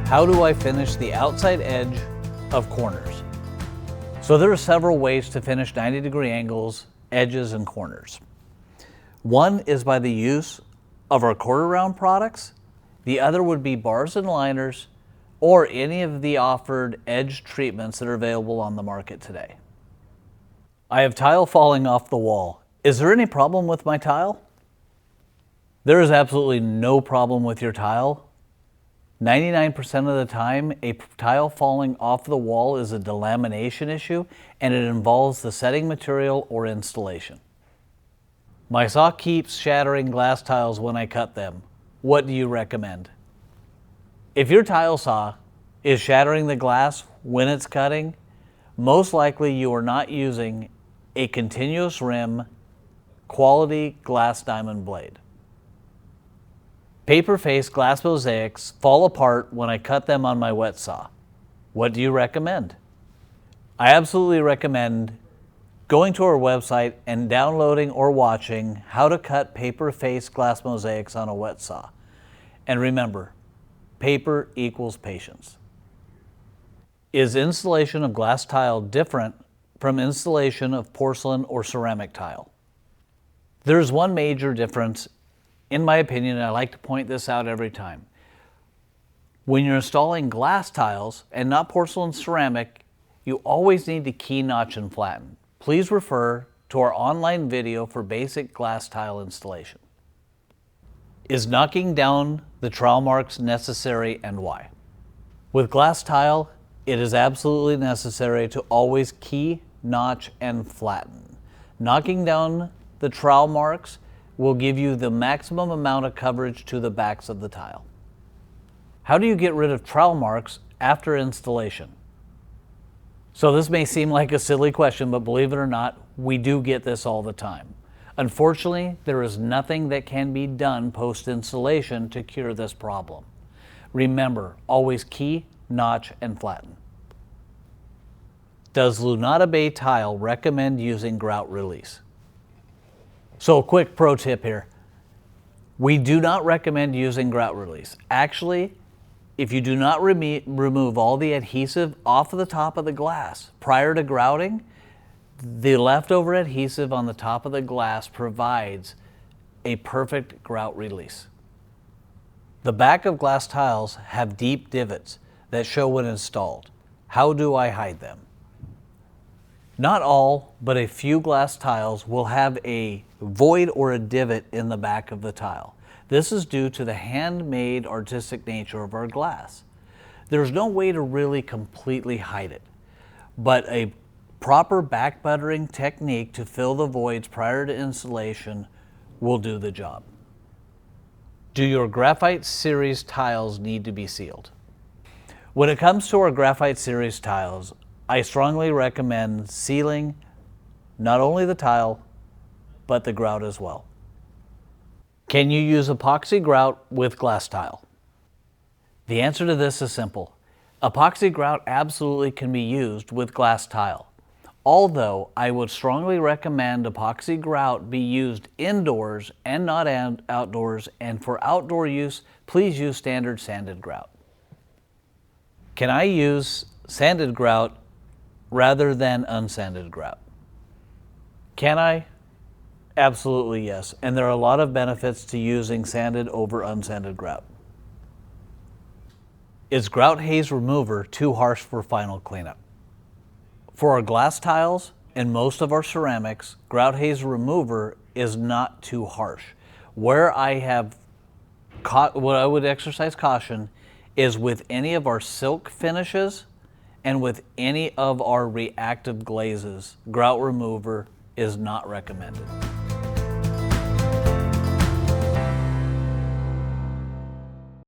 How do I finish the outside edge of corners? So there are several ways to finish 90-degree angles, edges, and corners. One is by the use of our quarter round products. The other would be bars and liners or any of the offered edge treatments that are available on the market today. I have tile falling off the wall. Is there any problem with my tile? There is absolutely no problem with your tile. 99% of the time, a tile falling off the wall is a delamination issue, and it involves the setting material or installation. My saw keeps shattering glass tiles when I cut them. What do you recommend? If your tile saw is shattering the glass when it's cutting, most likely you are not using a continuous rim quality glass diamond blade. Paper face glass mosaics fall apart when I cut them on my wet saw. What do you recommend? I absolutely recommend going to our website and downloading or watching how to cut paper face glass mosaics on a wet saw. And remember, paper equals patience. Is installation of glass tile different from installation of porcelain or ceramic tile? There's one major difference, in my opinion, and I like to point this out every time. When you're installing glass tiles and not porcelain ceramic, you always need to key, notch, and flatten. Please refer to our online video for basic glass tile installation. Is knocking down the trowel marks necessary, and why? With glass tile, it is absolutely necessary to always key, notch, and flatten. Knocking down the trowel marks will give you the maximum amount of coverage to the backs of the tile. How do you get rid of trowel marks after installation? So this may seem like a silly question, but believe it or not, we do get this all the time. Unfortunately, there is nothing that can be done post-installation to cure this problem. Remember, always key, notch, and flatten. Does Lunada Bay Tile recommend using grout release? So a quick pro tip here. We do not recommend using grout release. Actually, if you do not remove all the adhesive off of the top of the glass prior to grouting, the leftover adhesive on the top of the glass provides a perfect grout release. The back of glass tiles have deep divots that show when installed. How do I hide them? Not all, but a few glass tiles will have a void or a divot in the back of the tile. This is due to the handmade artistic nature of our glass. There's no way to really completely hide it, but a proper back buttering technique to fill the voids prior to installation will do the job. Do your Graphite Series tiles need to be sealed? When it comes to our Graphite Series tiles, I strongly recommend sealing not only the tile, but the grout as well. Can you use epoxy grout with glass tile? The answer to this is simple. Epoxy grout absolutely can be used with glass tile. Although I would strongly recommend epoxy grout be used indoors and not outdoors, and for outdoor use, please use standard sanded grout. Can I use sanded grout rather than unsanded grout? Can I? Absolutely yes, and there are a lot of benefits to using sanded over unsanded grout. Is grout haze remover too harsh for final cleanup? For our glass tiles and most of our ceramics, grout haze remover is not too harsh. Where I would exercise caution is with any of our silk finishes and with any of our reactive glazes. Grout remover is not recommended.